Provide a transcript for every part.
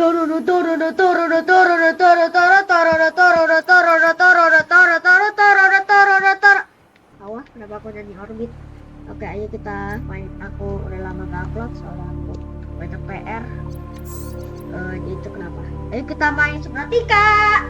Awas, kenapa aku jadi orbit? Oke, ayo kita main. Aku udah lama gak upload soalnya aku banyak PR. Jadi itu kenapa? Ayo kita main Subnautica.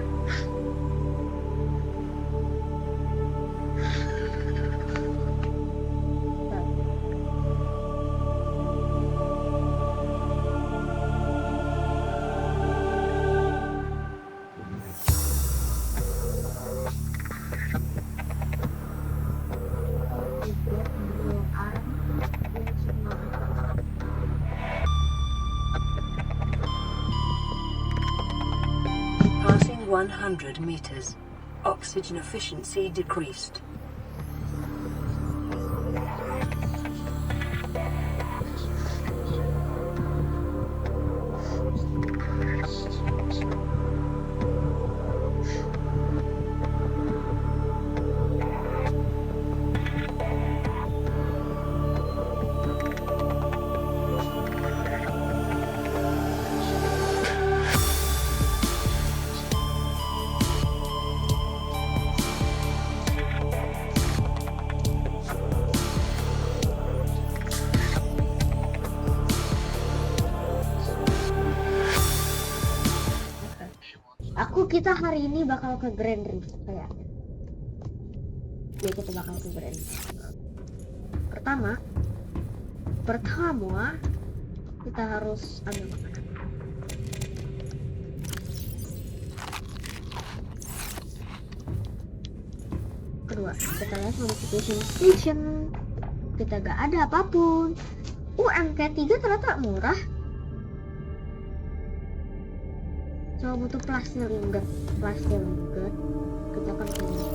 Passing 100 meters. Oxygen efficiency decreased. Kita hari ini bakal ke Grand Reef kayak. Ya kita bakal ke Grand Reef. Pertama kita harus ambil makanan. Kedua, kita lihat notification station. Kita gak ada apapun. MK3 ternyata murah. Cuma butuh plastik ingot. Kita kan punya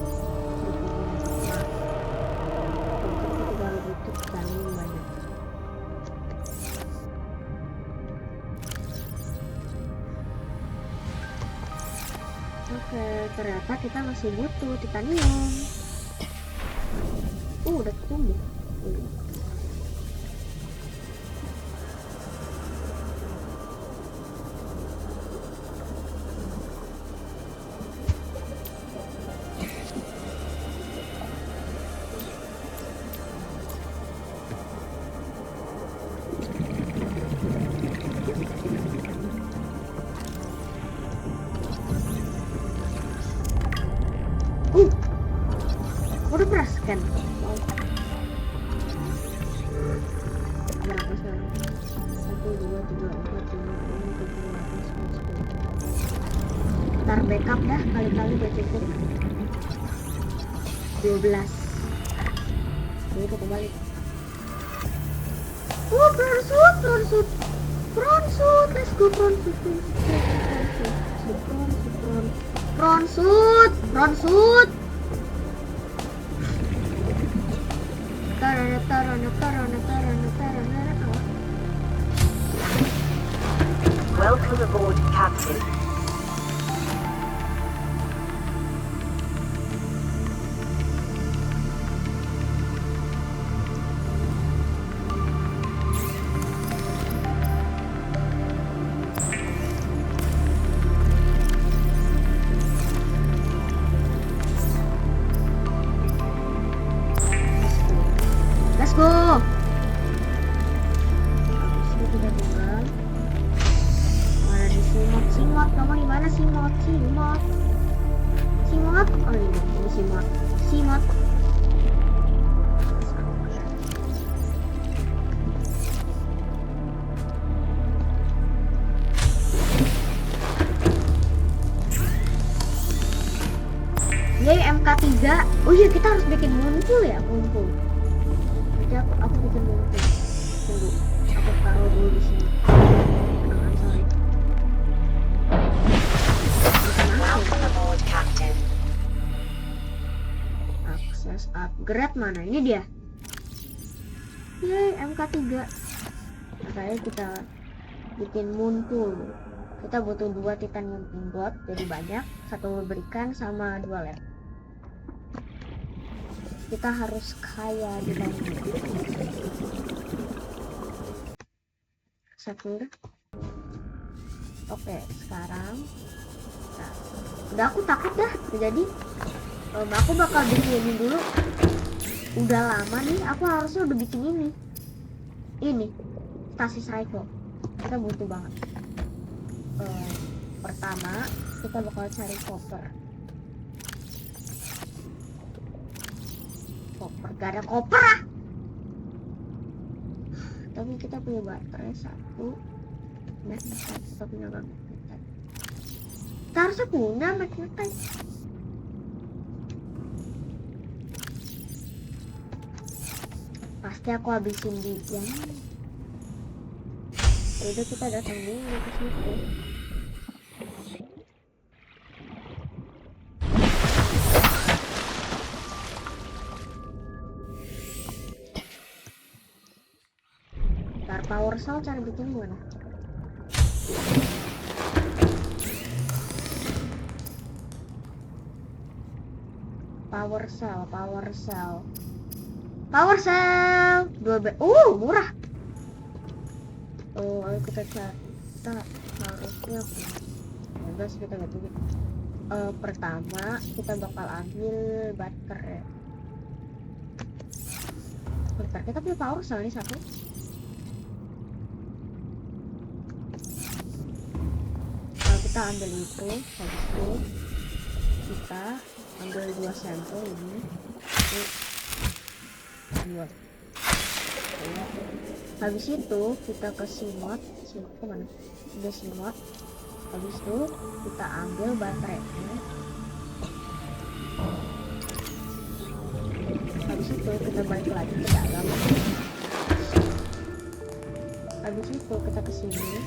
tinggal butuh sekali banyak. Oke, ternyata kita masih butuh titanium. Udah tumbuh. Udah pernah scan. Berapa sekarang? 1, 2, 3, 4, 5, 6, 7, 8, 9, 10. Ntar backup dah, kali-kali gak cukup. 12. Jadi kita balik. Front let's go front shoot. Welcome aboard, Captain. Let's go. Habis itu kita tinggal. Mana di simot? Kamu di mana simot? Oh ini simot. Yay, MK3. Oh iya, kita harus bikin muncul. Jadi aku bikin muncul. Tunggu, aku taruh dulu di sini. Sorry. Welcome aboard, Captain. Akses upgrade mana? Ini dia. Yay, MK3. Makanya kita bikin muncul. Kita butuh 2 titanium ingot, jadi banyak. 1 berikan sama 2 lab. Kita harus kaya di dalam. Satu. Oke, sekarang nah, udah aku takut dah. Jadi aku bakal bikin ini dulu. Udah lama nih, aku harusnya udah bikin ini stasis rifle. Kita butuh banget. Pertama kita bakal cari koper. Gak ada koper ah. Tapi kita punya baterai satu. Kita punya magnetai. Kita harusnya punya magnetai. Pasti aku habisin di yang. Udah kita datang dulu ke situ. Ntar power cell cara bikin mana? Power cell 2 murah. Ayo kita cari. Kita harusnya enggak sih, kita nggak tahu. Pertama kita bakal ambil baterai. Bentar, kita punya power cell nih satu. Kita ambil itu, habis itu kita ambil 2 sampel ini. Habis itu kita ke simot, kemana? Udah simot. Habis itu kita ambil baterainya. Habis itu kita balik lagi ke dalam. Habis itu kita ke sini.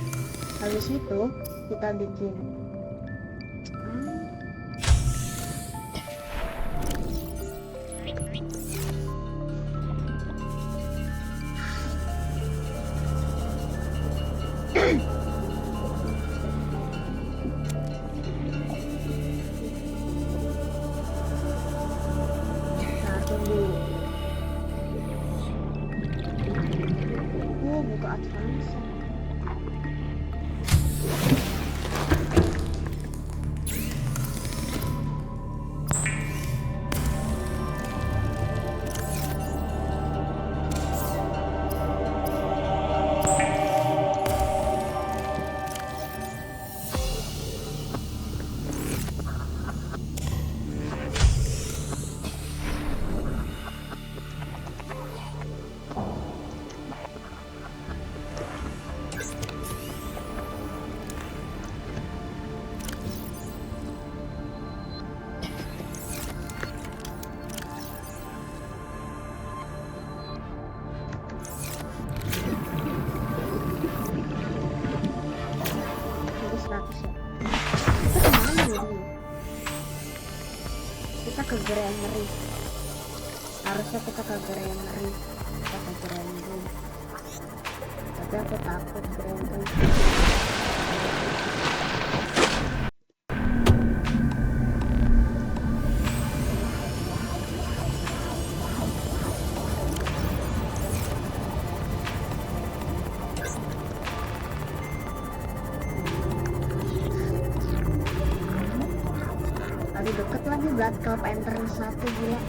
Habis itu kita bikin buka advance. Kita ke granary. Harusnya kita ke granary. Kita ke granary. Tapi aku takut granary. Tadi deket lagi Blood Club Entrance 1, gila.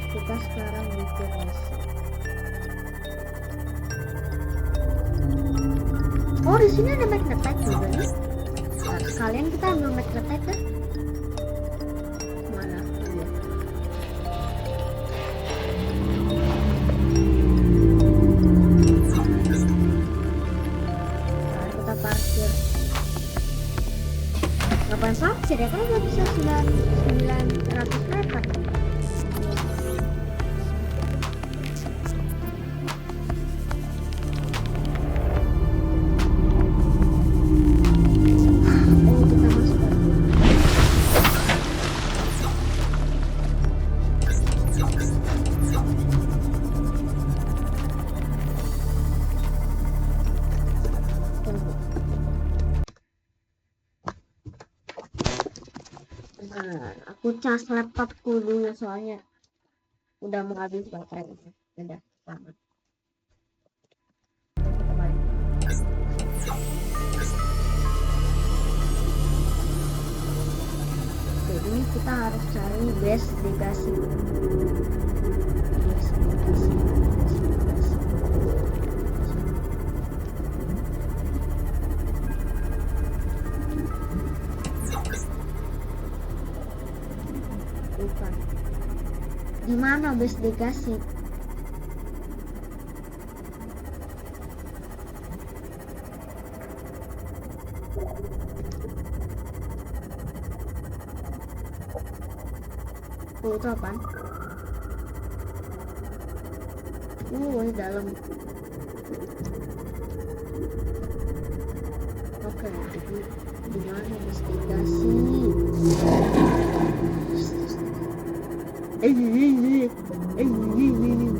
Kita sekarang bikin misi. Oh, di sini ada magnetite juga nih. Nah, sekalian kita ambil magnetite kan? Mana? Iya. Nah, kita parkir. Ngapain bukan saksir ya, kan nggak bisa 900 meter. Oh, kita masuk. Tunggu. Nah, aku cas laptopku dulu soalnya udah mau habis baterai. Udah, selamat. Oke, ini kita harus cari base legasi. Base legasi. Bukan. Di mana base legasi? Oh, itu apaan? Ini dalam. Oke, itu di mana investigasi?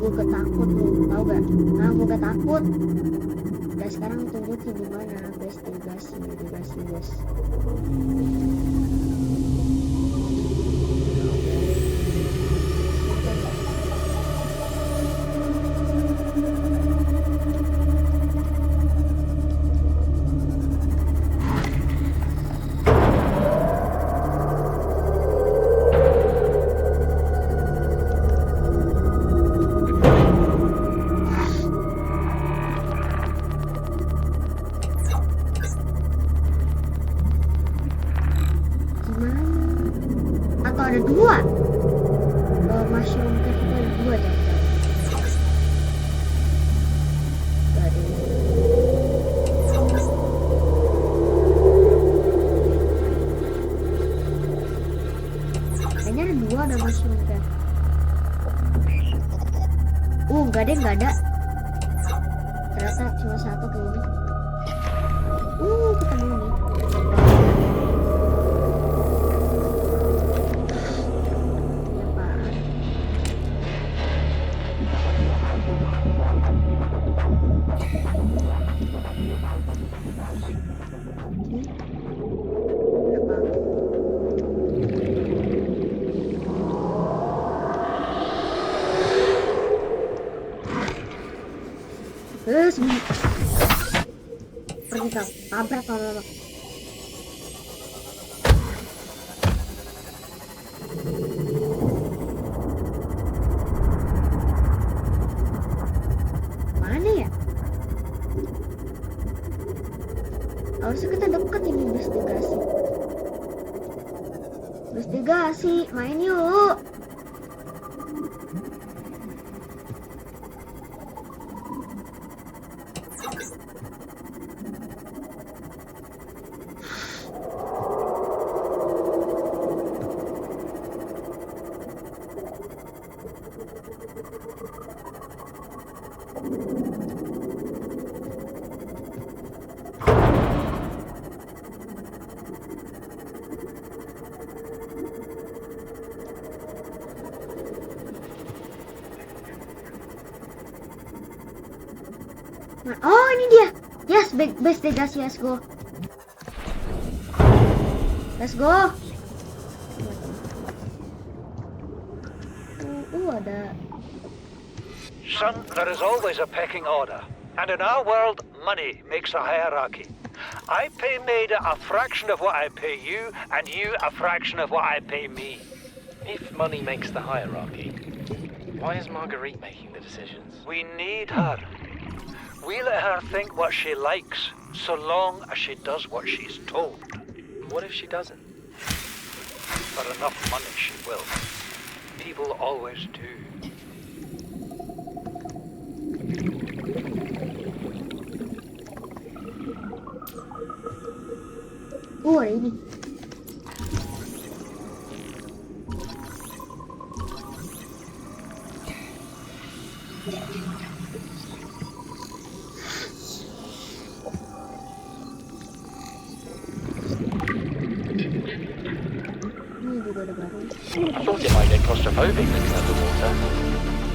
Gue ketakut lu, tau gak? Nah, gue ketakut. Dan sekarang tunggu sih di mana investigasi, guys. Atau ada dua? Mushroom cave itu ada dua jangan. Gak ada. Kayaknya ada dua ada mushroom cave. Gak ada. Ternyata cuma satu kayaknya. Ketemu nih. Pergi kau, tabrak kalau mana ya? Harusnya kita dekat ini investigasi, main yuk. Oh, ini dia. Yes, best legasi, let's go. Ada. Son, there is always a pecking order. And in our world, money makes a hierarchy. I pay Maida a fraction of what I pay you, and you a fraction of what I pay me. If money makes the hierarchy, why is Marguerite making the decisions? We need her. We let her think what she likes, so long as she does what she's told. What if she doesn't? For enough money she will. People always do. Ada ini. I thought it might get claustrophobic living underwater.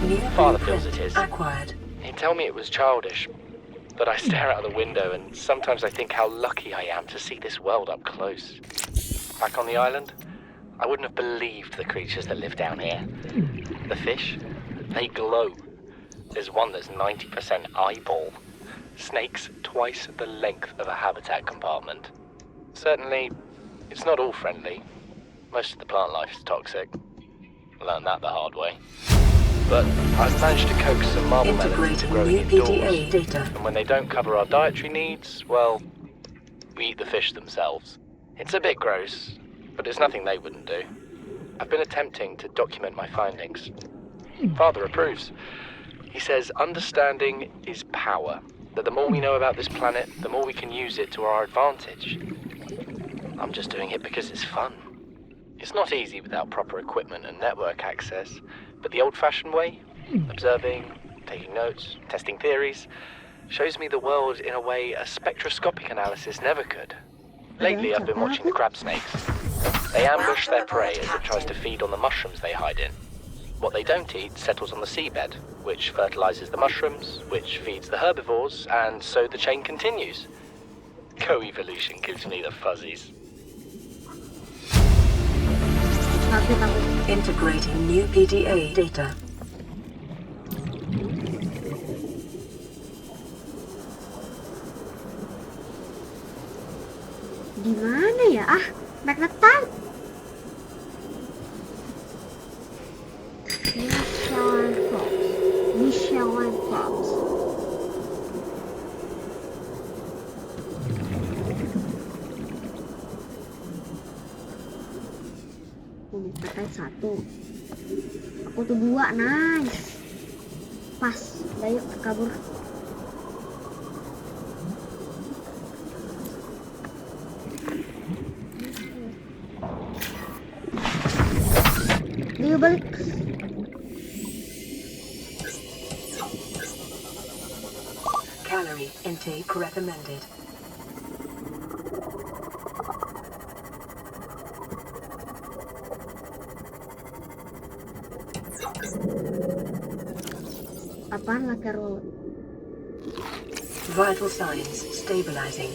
New Father feels blueprint it is. acquired. He'd tell me it was childish, but I stare out the window and sometimes I think how lucky I am to see this world up close. Back on the island, I wouldn't have believed the creatures that live down here. The fish, they glow. There's one that's 90% eyeball. Snakes twice the length of a habitat compartment. Certainly, it's not all friendly. Most of the plant life is toxic. Learned that the hard way. But I've managed to coax some marble melons into Integrating growing new indoors. PDA data. And when they don't cover our dietary needs, well, we eat the fish themselves. It's a bit gross, but it's nothing they wouldn't do. I've been attempting to document my findings. Father approves. He says understanding is power, that the more we know about this planet, the more we can use it to our advantage. I'm just doing it because it's fun. It's not easy without proper equipment and network access, but the old-fashioned way, observing, taking notes, testing theories, shows me the world in a way a spectroscopic analysis never could. Lately, I've been watching the crab snakes. They ambush their prey as it tries to feed on the mushrooms they hide in. What they don't eat settles on the seabed, which fertilizes the mushrooms, which feeds the herbivores, and so the chain continues. Co-evolution gives me the fuzzies. Takut. Integrating new PDA data. Di mana ya? Magnetar. Michelin Fox. Ini pakai satu. Aku tuh 2, nice. Pas, ayo kabur. Dia balik. Calorie intake recommended. Apaan lah Carol? Vital signs stabilizing.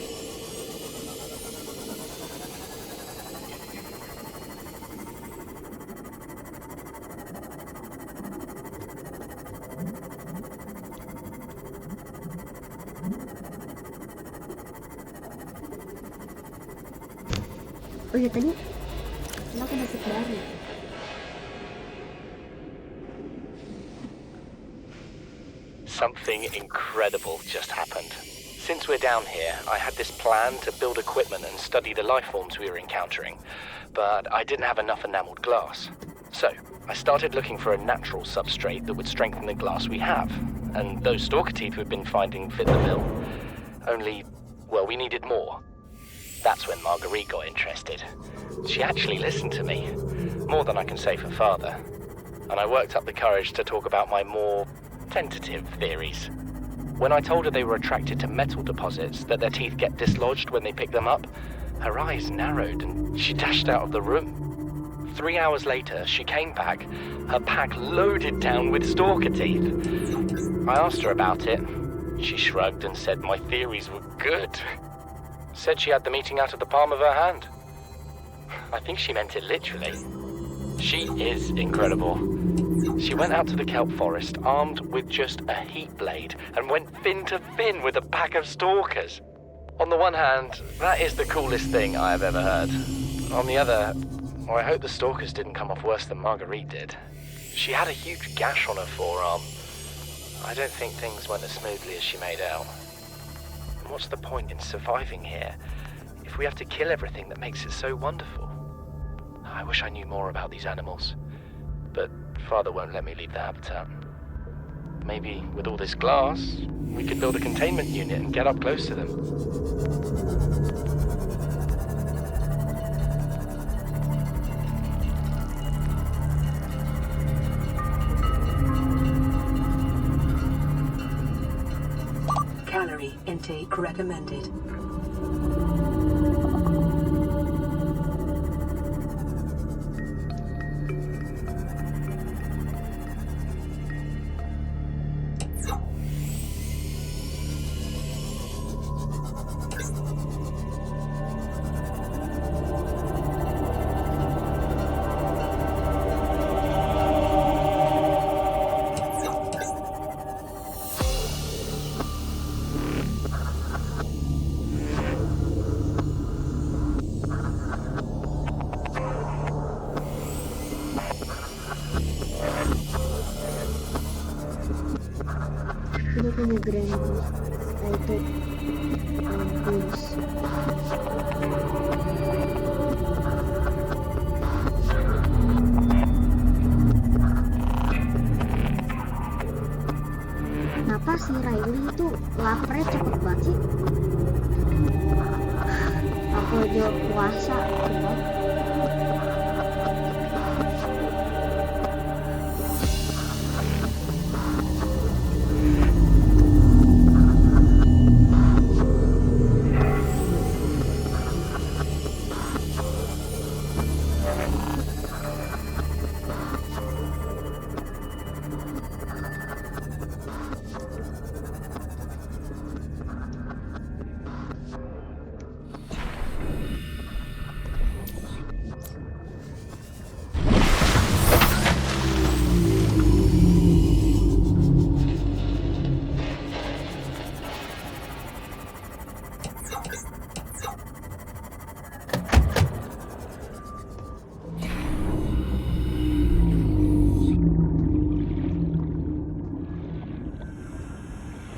Oh ya tadi aku dapat baru. Something incredible just happened. Since we're down here, I had this plan to build equipment and study the life forms we were encountering, but I didn't have enough enameled glass. So, I started looking for a natural substrate that would strengthen the glass we have, and those stalker teeth we've been finding fit the bill. Only, well, we needed more. That's when Marguerite got interested. She actually listened to me, more than I can say for Father, and I worked up the courage to talk about my more tentative theories. When I told her they were attracted to metal deposits, that their teeth get dislodged when they pick them up, her eyes narrowed and she dashed out of the room. 3 hours later, she came back, her pack loaded down with stalker teeth. I asked her about it. She shrugged and said my theories were good. Said she had the meeting out of the palm of her hand. I think she meant it literally. She is incredible. She went out to the kelp forest armed with just a heat blade and went fin to fin with a pack of stalkers. On the one hand, that is the coolest thing I have ever heard. On the other, well, I hope the stalkers didn't come off worse than Marguerite did. She had a huge gash on her forearm. I don't think things went as smoothly as she made out. And what's the point in surviving here if we have to kill everything that makes it so wonderful? I wish I knew more about these animals, but Father won't let me leave the habitat. Maybe with all this glass, we could build a containment unit and get up close to them. Calorie intake recommended. punya Grand Beast, yaitu Beast. Kenapa si Riley itu laparnya cepet banget sih? Aku aja puasa coba.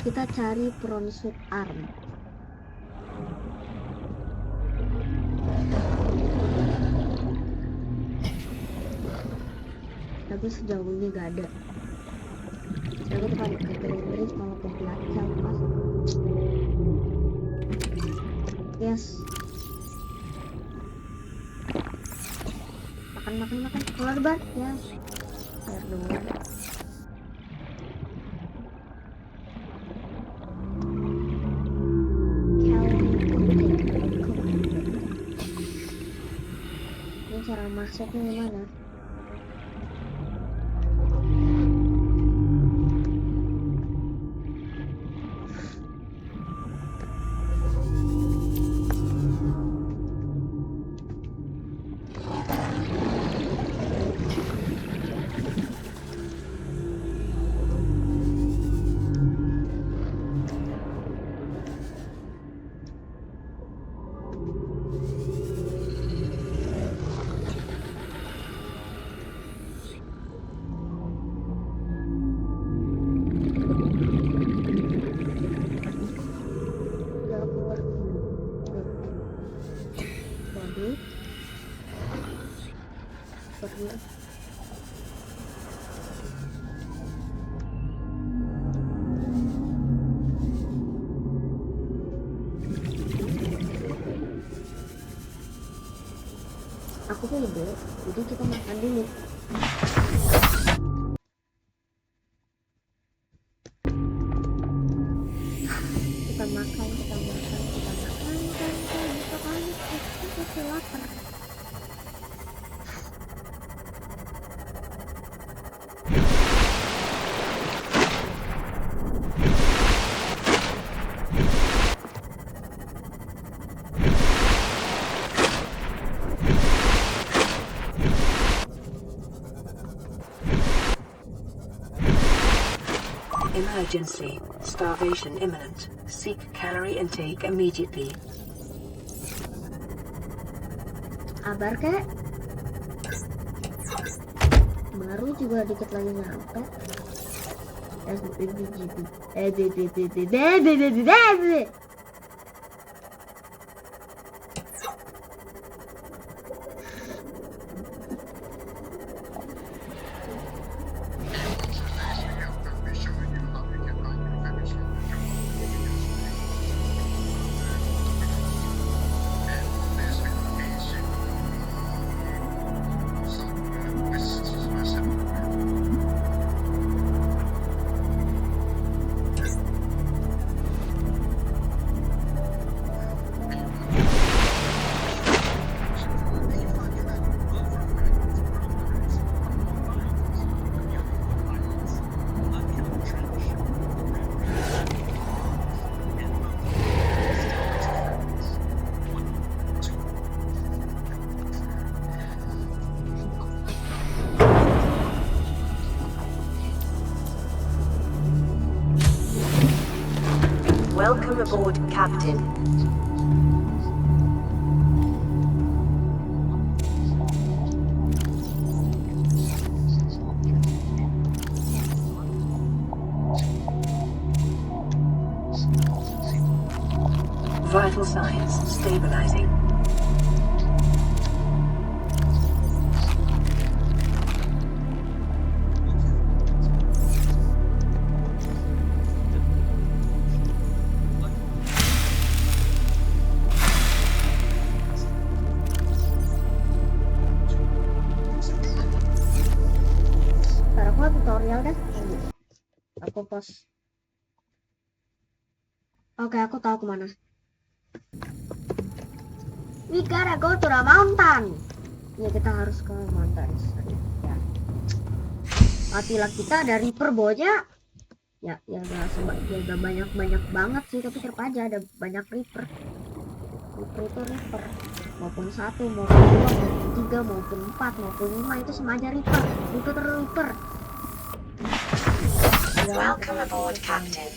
Kita cari Pronsut Arm. Tapi sejauh ini gak ada. Saya tuh pada kategori kalau populasi mas. Yes. Makan. Keluar bar. Yes. Air dulu. Cara masuknya gimana? Aku punya ide, jadi kita makan dulu. Kita makan kita lapar. Emergency. Starvation imminent. Seek calorie intake immediately. Abar kek? Baru juga dikit lagi nyampe. Welcome aboard, Captain. Vital signs stabilizing. Ntar aku tutorial deh. Aku pos. Oke, aku tahu kemana. We gotta go to the mountain. Ya, kita harus ke mountain. Ya. Matilah kita ada Reaper bawahnya. Ya udah banyak banget sih, tapi tetap aja ada banyak Reaper. Reaper itu Reaper. Maupun 1, maupun 2, maupun 3, maupun 4, maupun 5 itu sama aja Reaper. Reaper. Welcome aboard, Captain.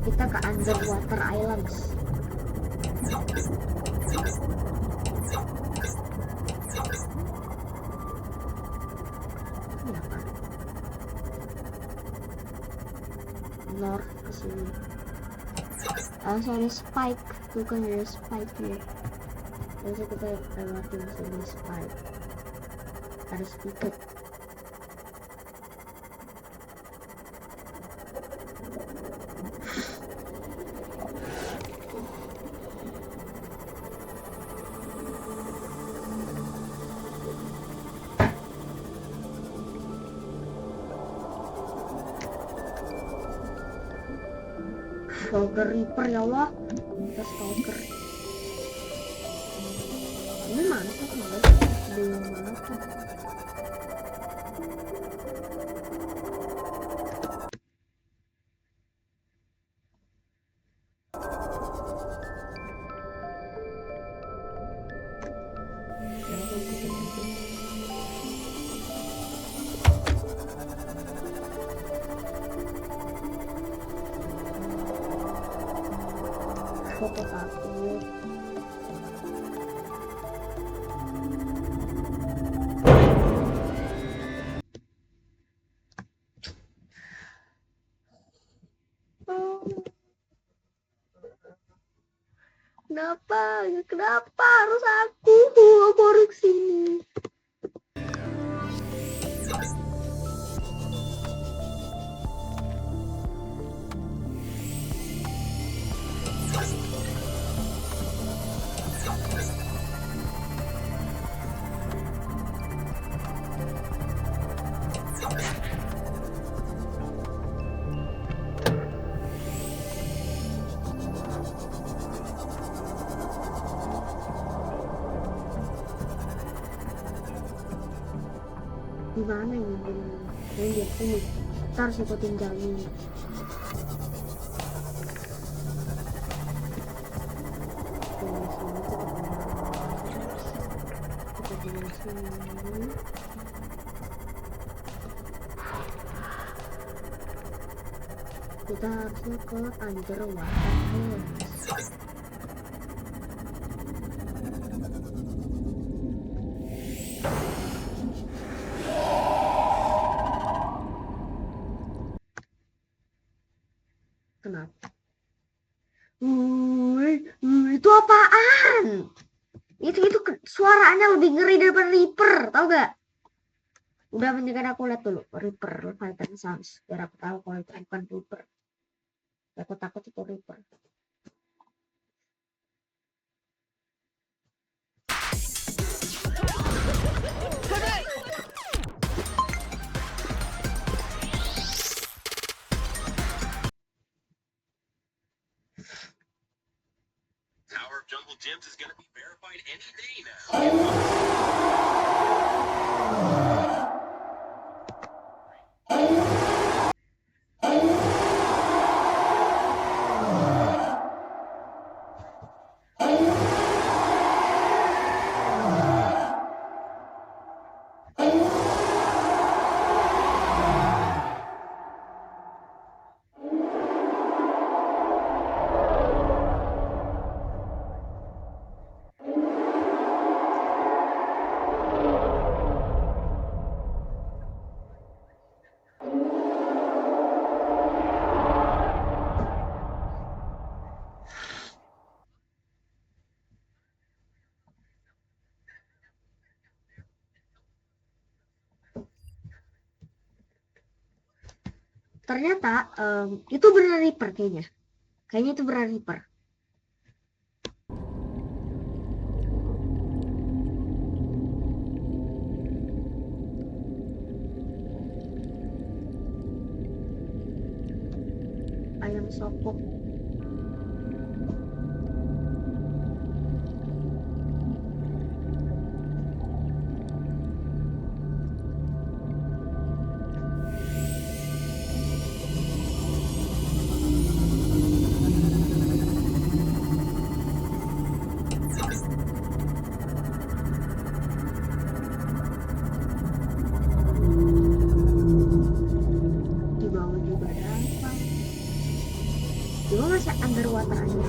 Kita ke Underwater Islands. Ini apa? North ke sini. Langsung ada spike. Tuh kan ada spike nih. Langsung kita lewatin sini spike. Ada sedikit. Stalker Reaper ya Allah, kita stalker. Ini mantap guys, belum mantap. Foto takut. Kenapa harus aku harus sini? Gimana ini? Ini sini. Kita harus ikutin jalan ini. Kita harusnya ke Underwater Islands. Kenapa? Itu apaan? Itu suaranya lebih ngeri daripada Reaper, tau gak? Udah mendingan aku lihat dulu Reaper Vital Sounds biar aku tahu kalau itu bukan Reaper. Aku takut itu Reaper. Tower of Jungle Gyms is going to be verified any day now. ternyata itu beneran Reaper kayaknya. Kayaknya itu beneran Reaper. Ayam sopok. Di bawah juga ada apa? Cuma masih underwater aja.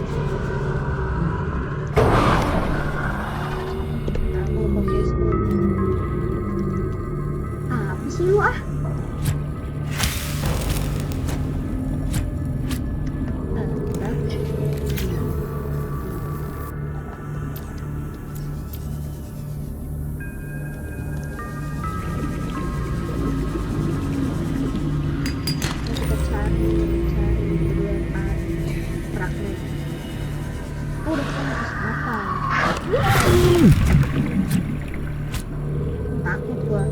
Aku pakai screw. Apa sih lu ah? Kita cari DNA fragment. Oh, udah ketemu kesempatan. Takut gua.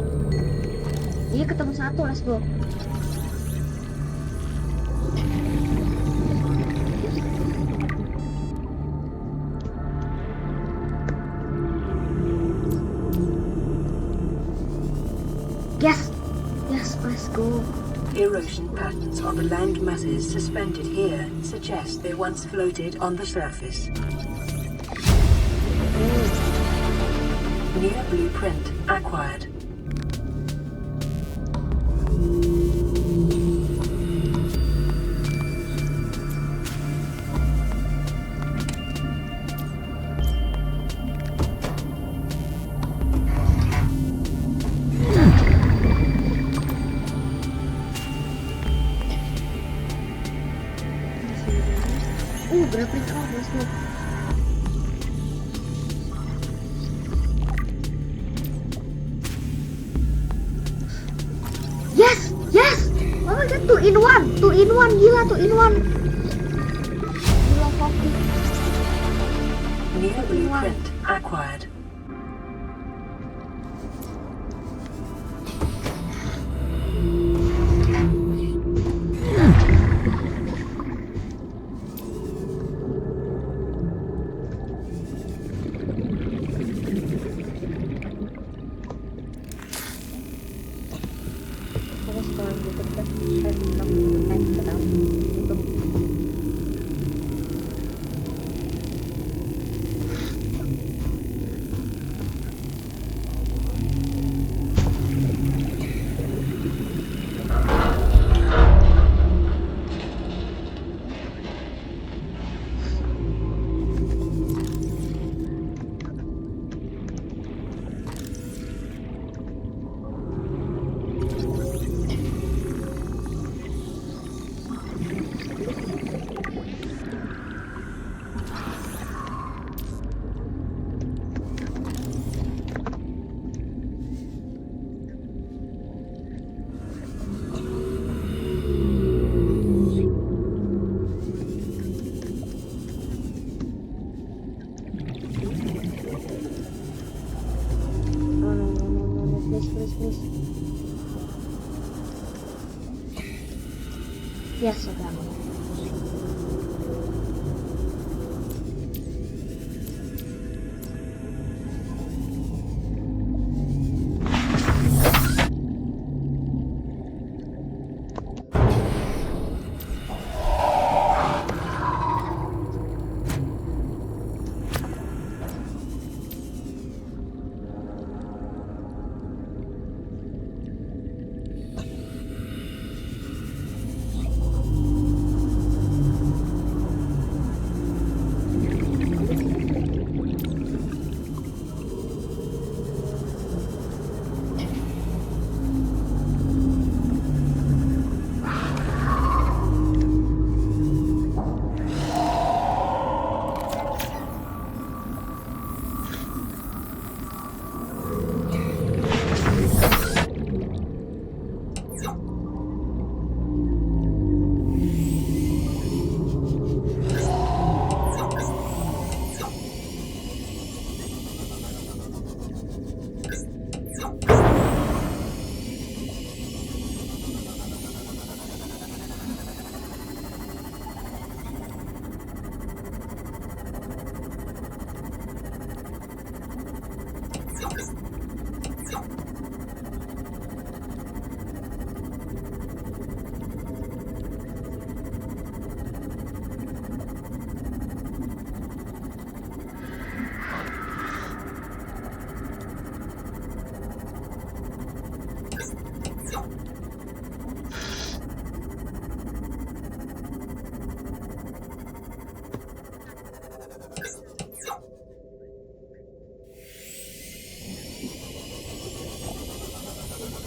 Iya ketemu satu, let's go. Yes, yes, let's go. Erosion patterns on the land masses suspended here suggest they once floated on the surface. New blueprint acquired. Grappling hook, let's go. Yes, yes. Oh my god, 2 in 1, 2 in 1, gila 2 in 1. Gila kopi. New blueprint acquired. Terus kalau gitu kita tutup. Please. Yes, I got it.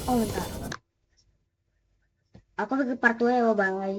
Oh bentar. Aku pergi part 2 ya, bye.